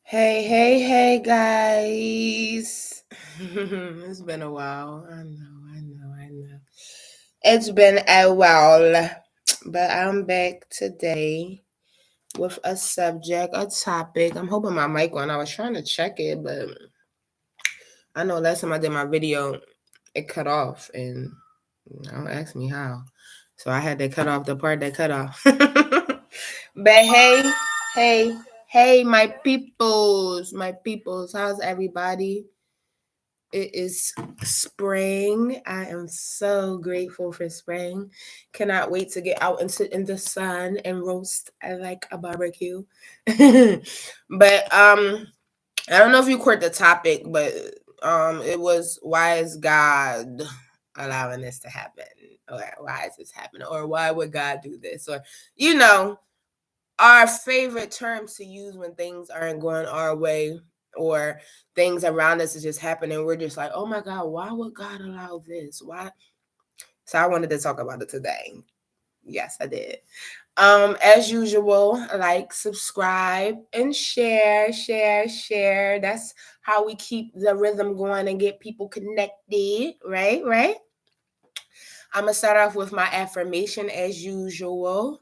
Hey, guys. It's been a while. I know. It's been a while, but I'm back today with a topic. I'm hoping my mic on. I was trying to check it, but I know last time I did my video, it cut off, and don't ask me how. So I had to cut off the part that cut off. But hey, hey, my peoples, how's everybody? It is spring. I am so grateful for spring. Cannot wait to get out and sit in the sun and roast like a barbecue. But I don't know if you caught the topic, but it was, why is God allowing this to happen? Or why is this happening? Or why would God do this? Or you know, our favorite terms to use when things aren't going our way, or things around us is just happening. We're just like, oh my God, why would God allow this? Why? So I wanted to talk about it today. Yes, I did. As usual, like, subscribe, and share. That's how we keep the rhythm going and get people connected, right? I'm gonna start off with my affirmation as usual.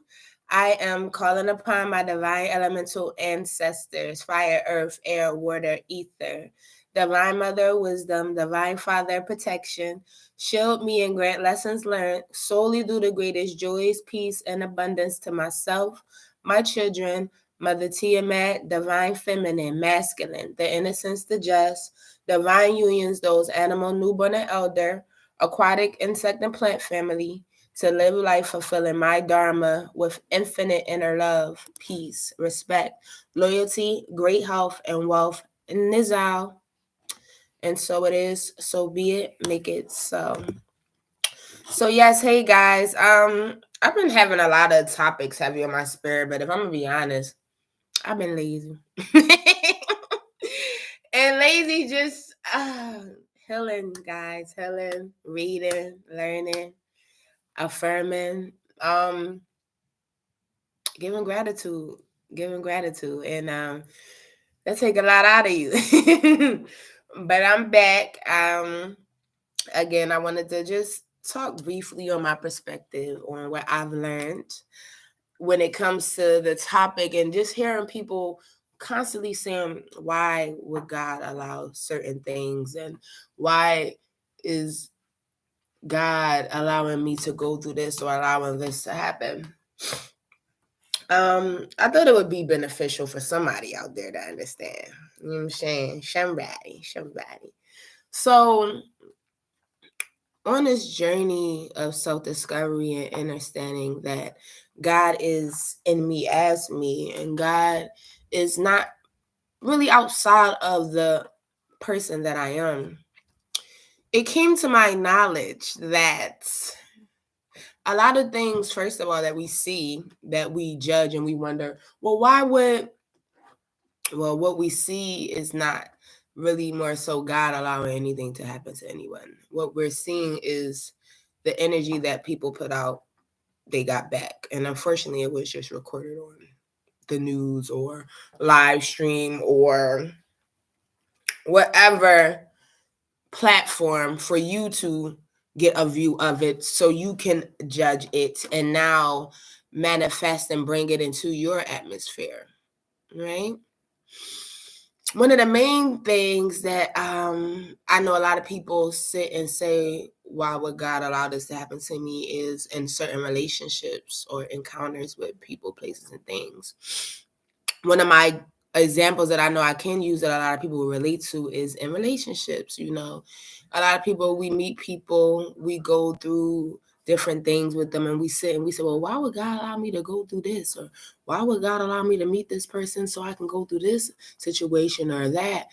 I am calling upon my divine elemental ancestors, fire, earth, air, water, ether, divine mother, wisdom, divine father, protection. Shield me and grant lessons learned solely through the greatest joys, peace, and abundance to myself, my children, Mother Tiamat, divine feminine, masculine, the innocence, the just, divine unions, those animal, newborn, and elder, aquatic, insect, and plant family, to live life fulfilling my dharma with infinite inner love, peace, respect, loyalty, great health, and wealth. Nizal. And so it is, so be it, make it so. So yes, hey guys. I've been having a lot of topics heavy on my spirit, but if I'm gonna be honest, I've been lazy. And lazy just healing, guys, healing, reading, learning, affirming, um, giving gratitude, and that take a lot out of you. But I'm back. Again, I wanted to just talk briefly on my perspective on what I've learned when it comes to the topic, and just hearing people constantly saying, why would God allow certain things, and why is God allowing me to go through this or allowing this to happen? I thought it would be beneficial for somebody out there to understand. You know what I'm saying? Somebody. So on this journey of self-discovery and understanding that God is in me as me, and God is not really outside of the person that I am, it came to my knowledge that a lot of things, first of all, that we see, that we judge and we wonder, well, what we see is not really more so God allowing anything to happen to anyone. What we're seeing is the energy that people put out, they got back. And unfortunately, it was just recorded on the news or live stream or whatever platform for you to get a view of it so you can judge it and now manifest and bring it into your atmosphere, right? One of the main things that I know a lot of people sit and say, why would God allow this to happen to me, is in certain relationships or encounters with people, places, and things. One of my examples that I know I can use that a lot of people will relate to is in relationships. You know, a lot of people, we meet people, we go through different things with them, and we sit and we say, well, why would God allow me to go through this? Or why would God allow me to meet this person so I can go through this situation or that?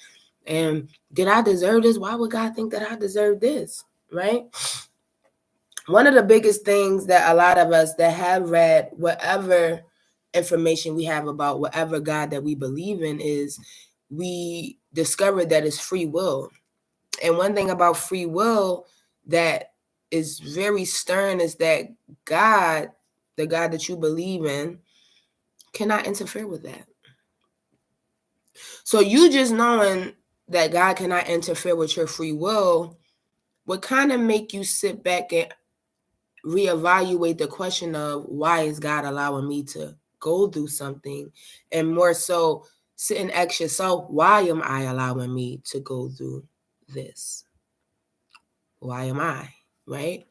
And did I deserve this? Why would God think that I deserve this? Right? One of the biggest things that a lot of us that have read whatever information we have about whatever God that we believe in is, we discovered that it's free will. And one thing about free will that is very stern is that God, the God that you believe in, cannot interfere with that. So you just knowing that God cannot interfere with your free will would kind of make you sit back and reevaluate the question of, why is God allowing me to go through something? And more so, sit and ask yourself, why am I allowing me to go through this? Why am I? Right?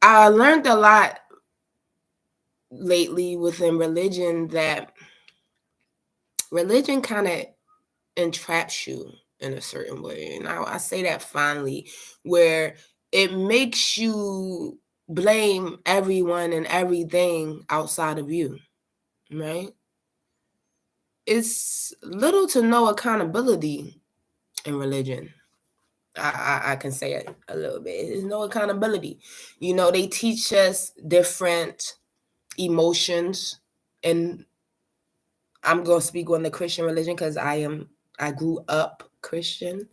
I learned a lot lately within religion that religion kind of entraps you in a certain way. And I say that fondly, where it makes you blame everyone and everything outside of you, right? It's little to no accountability in religion. I can say it a little bit. There's no accountability. They teach us different emotions, and I'm going to speak on the Christian religion because I grew up Christian.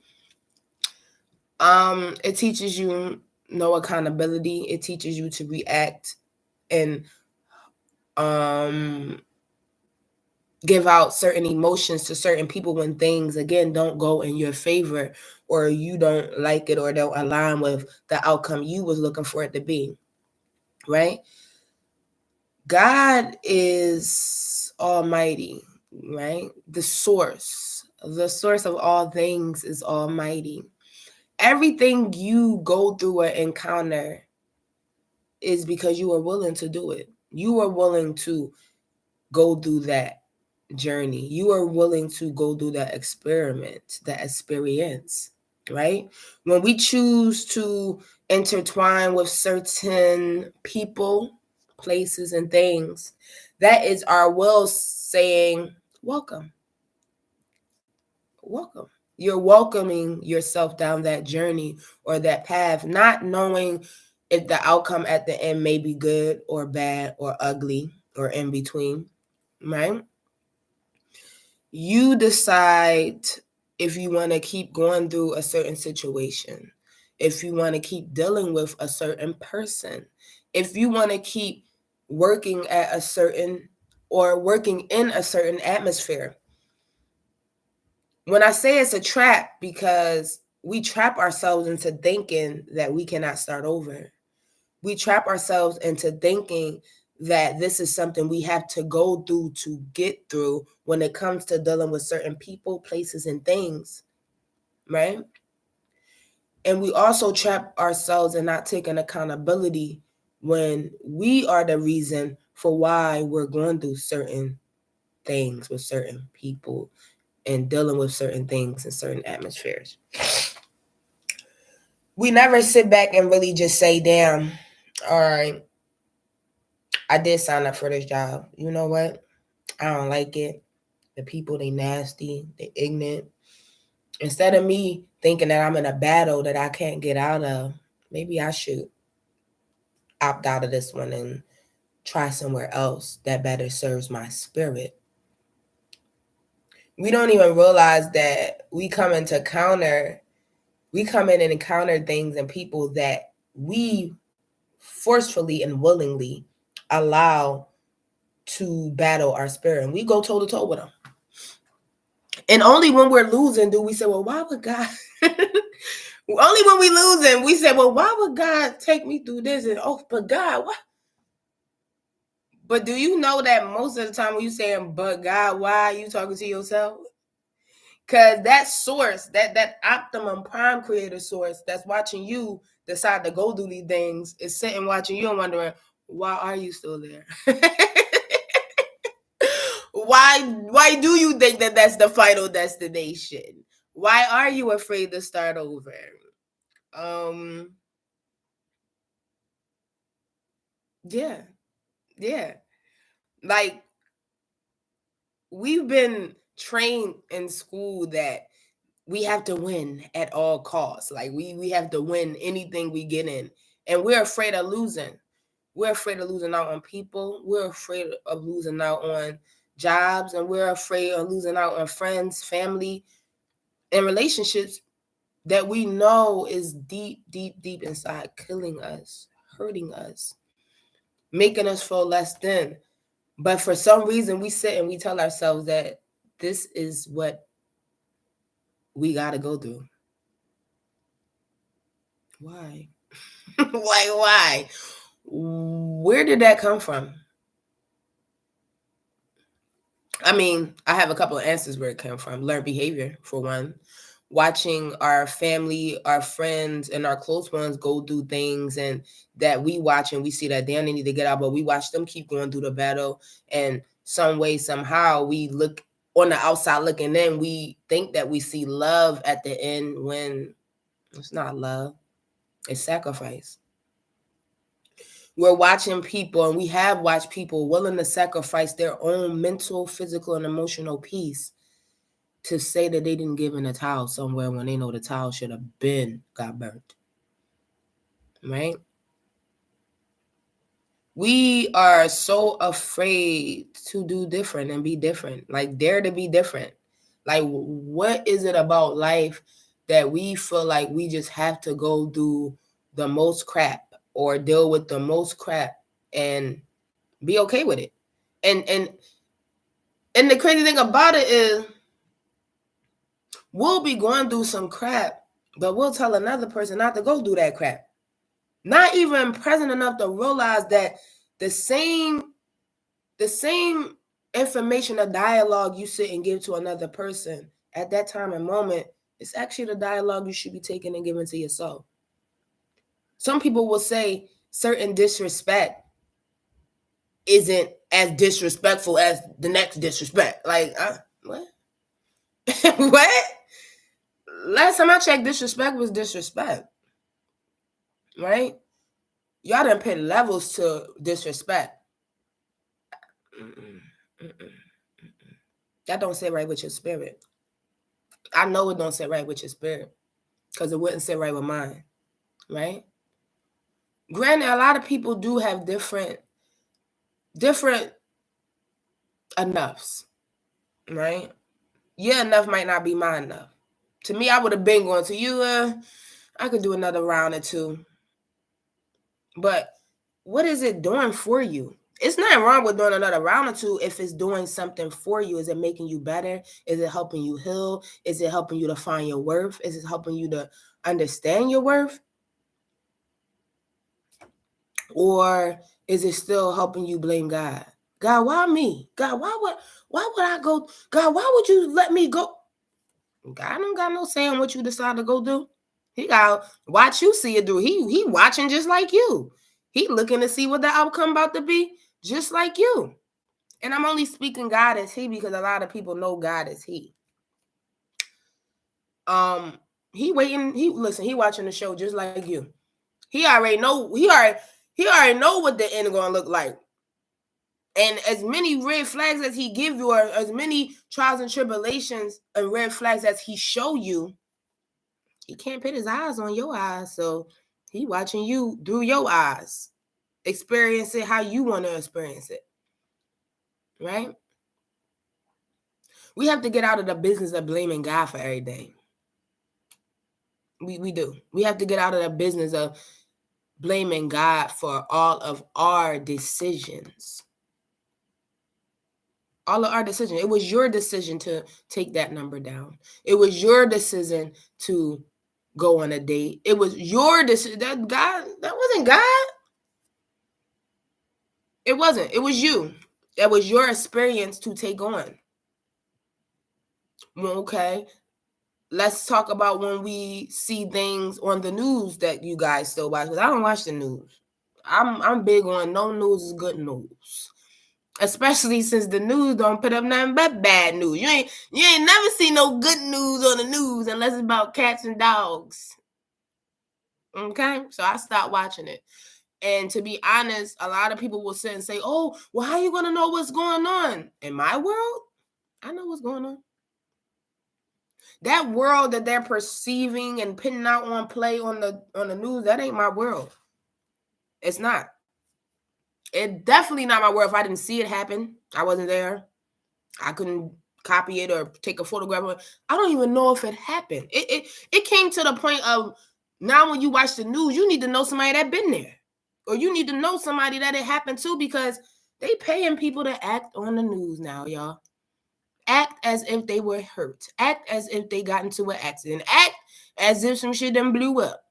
It teaches you no accountability. It teaches you to react and give out certain emotions to certain people when things, again, don't go in your favor, or you don't like it, or don't align with the outcome you was looking for it to be, right? God is almighty, right? The source of all things is almighty. Everything you go through or encounter is because you are willing to do it. You are willing to go through that journey. You are willing to go through that experiment, that experience, right? When we choose to intertwine with certain people, places, and things, that is our will saying, welcome. Welcome. You're welcoming yourself down that journey or that path, not knowing if the outcome at the end may be good or bad or ugly or in between, right? You decide if you want to keep going through a certain situation, if you want to keep dealing with a certain person, if you want to keep working at a certain or working in a certain atmosphere. When I say it's a trap, because we trap ourselves into thinking that we cannot start over. We trap ourselves into thinking that this is something we have to go through to get through when it comes to dealing with certain people, places, and things, right? And we also trap ourselves in not taking accountability when we are the reason for why we're going through certain things with certain people and dealing with certain things in certain atmospheres. We never sit back and really just say, damn, all right, I did sign up for this job. You know what? I don't like it. The people, they nasty, they ignorant. Instead of me thinking that I'm in a battle that I can't get out of, maybe I should opt out of this one and try somewhere else that better serves my spirit. We don't even realize that we come in and encounter things and people that we forcefully and willingly allow to battle our spirit. And we go toe to toe with them. And only when we're losing do we say, well, why would God? Only when we losing, we say, well, why would God take me through this? And but God, what? But do you know that most of the time when you saying, but God, why are you talking to yourself? Because that source, that optimum prime creator source that's watching you decide to go do these things is sitting watching you and wondering, why are you still there? Why do you think that that's the final destination? Why are you afraid to start over? Yeah. Like, we've been trained in school that we have to win at all costs. Like, we have to win anything we get in. And we're afraid of losing. We're afraid of losing out on people. We're afraid of losing out on jobs. And we're afraid of losing out on friends, family, and relationships that we know is deep, deep, deep inside, killing us, hurting us, making us feel less than. But for some reason, we sit and we tell ourselves that this is what we got to go through. Why? Why? Where did that come from? I mean, I have a couple of answers where it came from. Learned behavior, for one. Watching our family, our friends, and our close ones go through things, and that we watch and we see that damn, they need to get out, but we watch them keep going through the battle. And some way, somehow, we look on the outside looking in, we think that we see love at the end when it's not love, it's sacrifice. We're watching people, and we have watched people willing to sacrifice their own mental, physical, and emotional peace to say that they didn't give in a towel somewhere when they know the towel should have got burnt. Right? We are so afraid to do different and be different. Like, dare to be different. Like, what is it about life that we feel like we just have to go do the most crap or deal with the most crap and be okay with it? And the crazy thing about it is, we'll be going through some crap, but we'll tell another person not to go do that crap. Not even present enough to realize that the same information or dialogue you sit and give to another person at that time and moment, it's actually the dialogue you should be taking and giving to yourself. Some people will say certain disrespect isn't as disrespectful as the next disrespect. Like, what? What? Last time I checked, disrespect was disrespect. Right? Y'all done put levels to disrespect. That don't sit right with your spirit. I know it don't sit right with your spirit because it wouldn't sit right with mine. Right? Granted, a lot of people do have different enoughs. Right? Your enough might not be my enough. To me, I would have been going to you. I could do another round or two. But what is it doing for you? It's nothing wrong with doing another round or two if it's doing something for you. Is it making you better? Is it helping you heal? Is it helping you to find your worth? Is it helping you to understand your worth? Or is it still helping you blame God? God, why me? God, why would I go? God, why would you let me go? God don't got no say on what you decide to go do. He got watch you see it do. He watching just like you. He looking to see what the outcome about to be, just like you. And I'm only speaking God as he because a lot of people know God as he. He waiting. He watching the show just like you. He already know. He already know what the end gonna look like. And as many red flags as he give you, or as many trials and tribulations and red flags as he show you, he can't put his eyes on your eyes. So he watching you through your eyes. Experience it how you want to experience it. Right? We have to get out of the business of blaming God for everything. We do. We have to get out of the business of blaming God for all of our decisions. All of our decisions. It was your decision to take that number down. It was your decision to go on a date. It was your decision. That wasn't God. It wasn't. It was you. That was your experience to take on. Well, okay. Let's talk about when we see things on the news that you guys still watch. Because I don't watch the news. I'm big on no news is good news. Especially since the news don't put up nothing but bad news. You ain't never seen no good news on the news unless it's about cats and dogs. Okay? So I stopped watching it. And to be honest, a lot of people will sit and say, oh, well, how are you going to know what's going on? In my world, I know what's going on. That world that they're perceiving and putting out on play on the news, that ain't my world. It's not. It's definitely not my world. If I didn't see it happen, I wasn't there. I couldn't copy it or take a photograph of it. I don't even know if it happened. It came to the point of now when you watch the news, you need to know somebody that been there. Or you need to know somebody that it happened to, because They paying people to act on the news now, y'all. Act as if they were hurt. Act as if they got into an accident. Act as if some shit done blew up.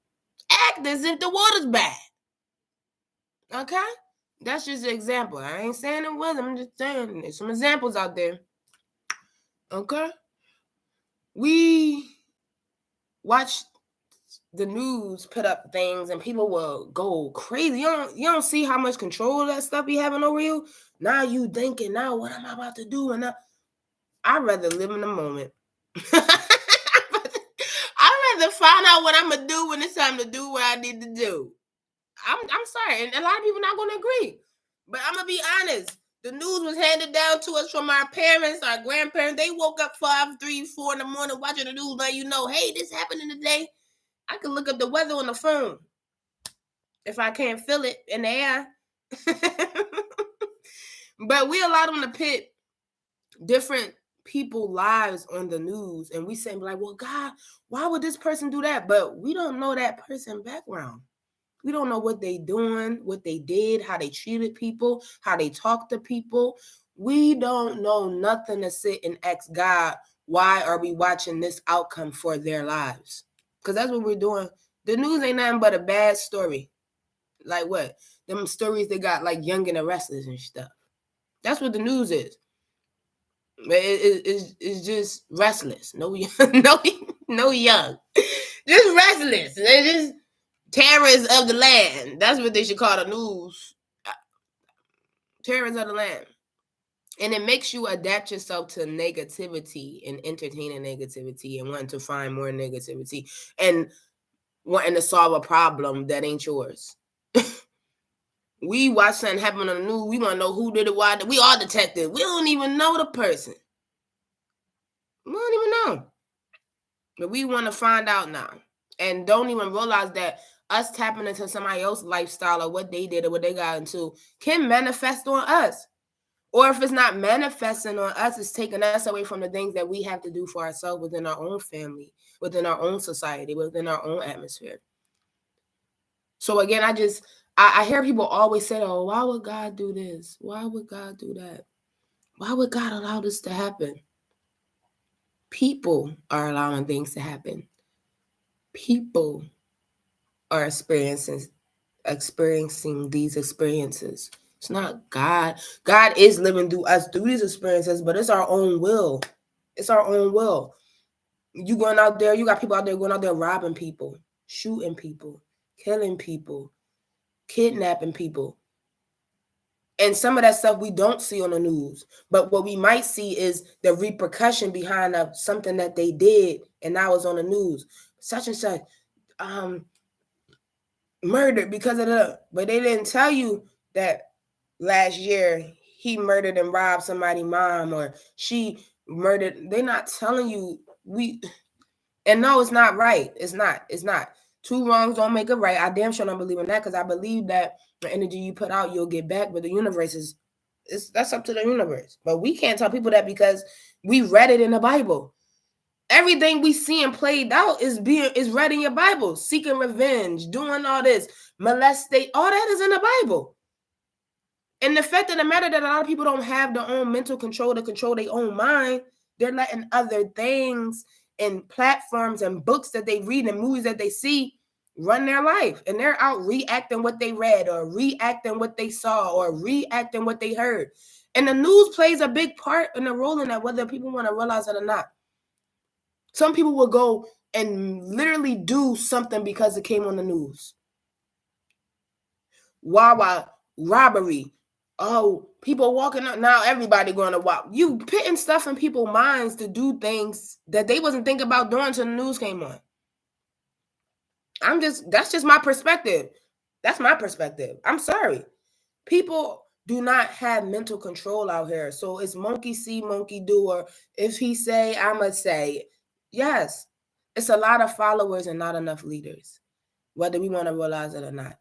Act as if the water's bad. Okay? That's just an example. I ain't saying it was. I'm just saying there's some examples out there. Okay? We watch the news put up things and people will go crazy. You don't see how much control that stuff be having over you. Now you thinking, now what am I about to do? And I'd rather live in the moment. I'd rather find out what I'm gonna do when it's time to do what I need to do. I'm sorry, and a lot of people not gonna agree, but I'm gonna be honest. The news was handed down to us from our parents, our grandparents. They woke up 5, 3, 4 in the morning watching the news, let you know, hey, this happened today. I can look up the weather on the phone if I can't feel it in the air. But we allow them to pit different people lives on the news, and we say like, well, God, why would this person do that? But we don't know that person background. We don't know what they doing, what they did, how they treated people, how they talk to people. We don't know nothing to sit and ask God, why are we watching this outcome for their lives? Because that's what we're doing. The news ain't nothing but a bad story. Like what? Them stories they got like Young and the Restless and stuff. That's what the news is. It's just restless. No young. Just restless. They're just terrorists of the land. That's what they should call the news. Terrorists of the land. And it makes you adapt yourself to negativity and entertaining negativity and wanting to find more negativity and wanting to solve a problem that ain't yours. We watch something happen on the news. We want to know who did it, why. We are detectives. We don't even know the person. We don't even know. But we want to find out now. And don't even realize that us tapping into somebody else's lifestyle or what they did or what they got into can manifest on us. Or if it's not manifesting on us, it's taking us away from the things that we have to do for ourselves within our own family, within our own society, within our own atmosphere. So again, I hear people always say, oh, why would God do this? Why would God do that? Why would God allow this to happen? People are allowing things to happen. People are experiencing these experiences. It's not God. God is living through us through these experiences, but it's our own will. It's our own will. You going out there, you got people out there going out there robbing people, shooting people, killing people, kidnapping people. And some of that stuff we don't see on the news. But what we might see is the repercussion behind something that they did, and now it's on the news. Such and such murdered because of that. But they didn't tell you that last year he murdered and robbed somebody's mom, or she murdered. They're not telling you. And no, it's not right. It's not. Two wrongs don't make a right. I damn sure don't believe in that, because I believe that the energy you put out, you'll get back. But the universe that's up to the universe. But we can't tell people that because we read it in the Bible. Everything we see and played out is read in your Bible. Seeking revenge, doing all this, molestate, all that is in the Bible. And the fact of the matter that a lot of people don't have their own mental control to control their own mind, they're letting other things and platforms and books that they read and movies that they see run their life. And they're out reacting what they read or reacting what they saw or reacting what they heard. And the news plays a big part in the role in that, whether people want to realize it or not. Some people will go and literally do something because it came on the news. Wawa robbery. Oh, people walking up now. Everybody going to walk. You putting stuff in people's minds to do things that they wasn't thinking about doing until the news came on. That's just my perspective. That's my perspective. I'm sorry. People do not have mental control out here. So it's monkey see, monkey do, or if he say, I'ma say. Yes, it's a lot of followers and not enough leaders, whether we want to realize it or not.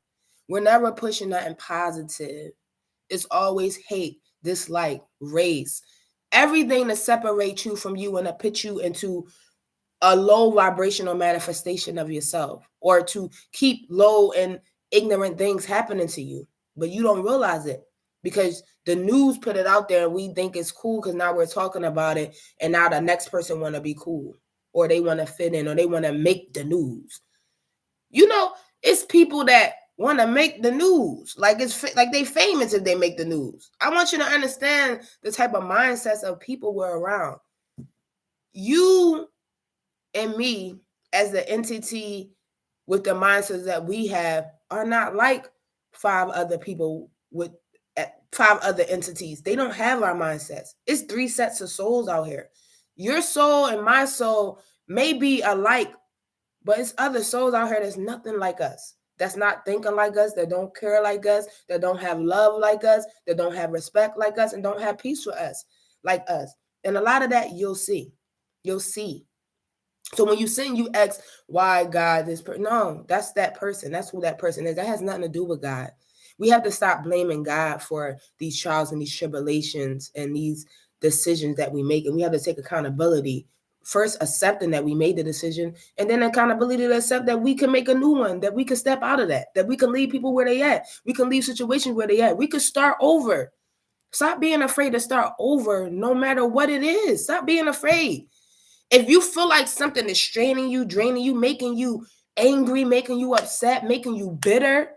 We're never pushing nothing positive. It's always hate, dislike, race, everything to separate you from you and to put you into a low vibrational manifestation of yourself, or to keep low and ignorant things happening to you, but you don't realize it. because the news put it out there and we think it's cool because now we're talking about it, and now the next person want to be cool, or they want to fit in, or they want to make the news. You know, it's people that want to make the news. Like it's like they famous if they make the news. I want you to understand the type of mindsets of people we're around. You and me as the entity with the mindsets that we have are not like 5 other people with 5 other entities. They don't have our mindsets. It's 3 sets of souls out here. Your soul and my soul may be alike, but it's other souls out here that's nothing like us, that's not thinking like us, that don't care like us, that don't have love like us, that don't have respect like us, and don't have peace for us like us. And a lot of that you'll see. You'll see. So when you sin, you ask, why God this person? No, that's that person. That's who that person is. That has nothing to do with God. We have to stop blaming God for these trials and these tribulations and these decisions that we make. And we have to take accountability. First, accepting that we made the decision, and then accountability to accept that we can make a new one, that we can step out of that we can leave people where they at. We can leave situations where they at. We could start over. Stop being afraid to start over no matter what it is. Stop being afraid. If you feel like something is straining you, draining you, making you angry, making you upset, making you bitter,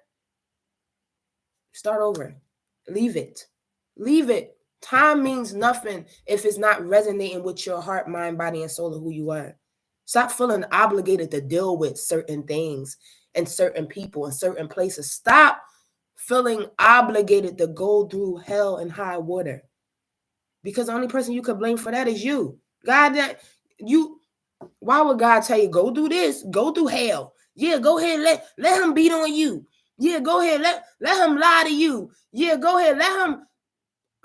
start over. Leave it. Leave it. Time means nothing if it's not resonating with your heart, mind, body, and soul of who you are. Stop feeling obligated to deal with certain things and certain people and certain places. Stop feeling obligated to go through hell and high water. Because the only person you could blame for that is you. God, why would God tell you, go do this, go through hell? Yeah, go ahead, let him beat on you. Yeah, go ahead, let him lie to you. Yeah, go ahead, let him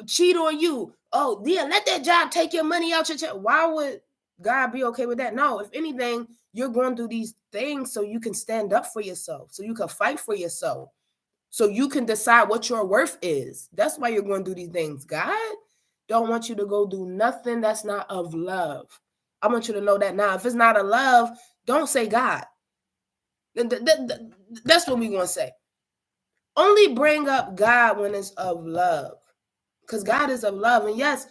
cheat on you. Oh, yeah, let that job take your money out your check. Why would God be okay with that? No, if anything, you're going through these things so you can stand up for yourself, so you can fight for yourself, so you can decide what your worth is. That's why you're going through these things. God don't want you to go do nothing that's not of love. I want you to know that now. If it's not a love, don't say God. That's what we're going to say. Only bring up God when it's of love. Because God is of love. And yes,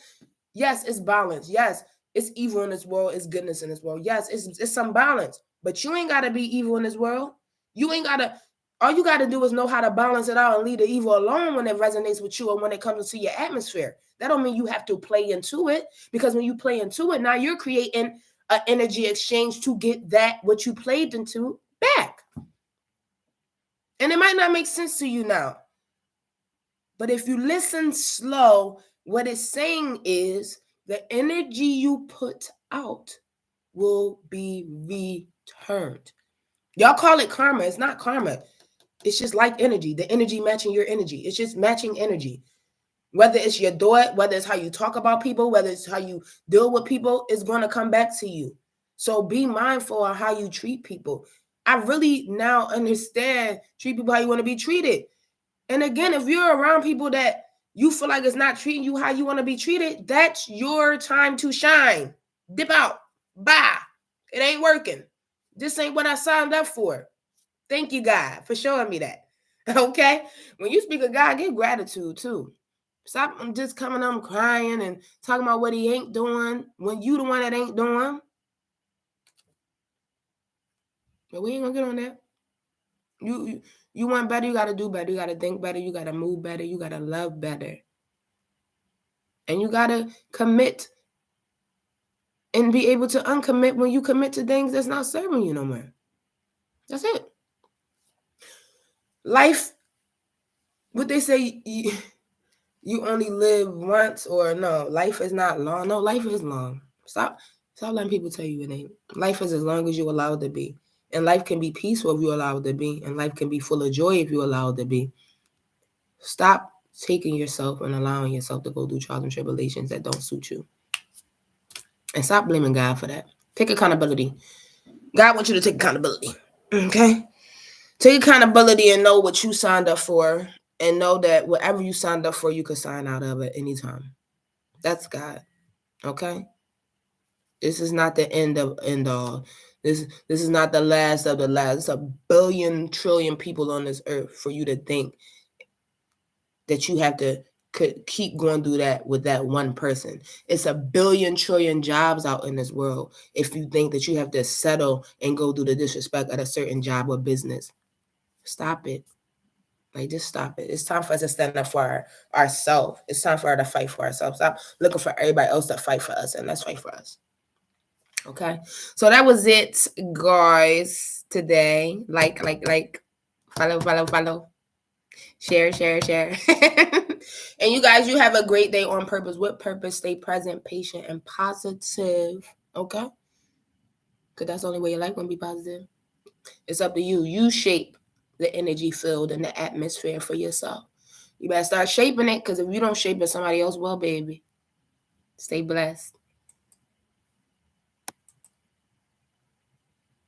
it's balance. Yes, it's evil in this world. It's goodness in this world. Yes, it's some balance. But you ain't got to be evil in this world. You ain't got to. All you got to do is know how to balance it out and leave the evil alone when it resonates with you or when it comes into your atmosphere. That don't mean you have to play into it, because when you play into it, now you're creating an energy exchange to get that what you played into back. And it might not make sense to you now. But if you listen slow, what it's saying is the energy you put out will be returned. Y'all call it karma. It's not karma. It's just like energy. The energy matching your energy. It's just matching energy. Whether it's your thought, whether it's how you talk about people, whether it's how you deal with people, it's going to come back to you. So be mindful of how you treat people. I really now understand, treat people how you want to be treated. And again, if you're around people that you feel like it's not treating you how you want to be treated, that's your time to shine. Dip out. Bye. It ain't working. This ain't what I signed up for. Thank you, God, for showing me that. Okay? When you speak of God, give gratitude too. Stop just coming on crying and talking about what he ain't doing when you the one that ain't doing. But we ain't gonna get on that. You want better, you gotta do better. You gotta think better. You gotta move better. You gotta love better. And you gotta commit and be able to uncommit when you commit to things that's not serving you no more. That's it. Life, what they say, you only live once, or no, life is not long. No, life is long. Stop letting people tell you it ain't. Life is as long as you allow it to be. And life can be peaceful if you allow it to be. And life can be full of joy if you allow it to be. Stop taking yourself and allowing yourself to go through trials and tribulations that don't suit you. And stop blaming God for that. Take accountability. God wants you to take accountability. Okay? Take accountability and know what you signed up for. And know that whatever you signed up for, you could sign out of at any time. That's God. Okay? This is not the end all. This is not the last of the last. It's a billion trillion people on this earth for you to think that you have to could keep going through that with that one person. It's a billion trillion jobs out in this world. If you think that you have to settle and go through the disrespect at a certain job or business, stop it. Like, just stop it. It's time for us to stand up for ourselves. It's time for us to fight for ourselves. Stop looking for everybody else to fight for us, and let's fight for us. Okay, so that was it, guys, today. Like, follow, share. And you guys, you have a great day on purpose. With purpose, stay present, patient, and positive. Okay, because that's the only way your life gonna be positive. It's up to you. You shape the energy field and the atmosphere for yourself. You better start shaping it, because if you don't shape it, somebody else will, baby. Stay blessed.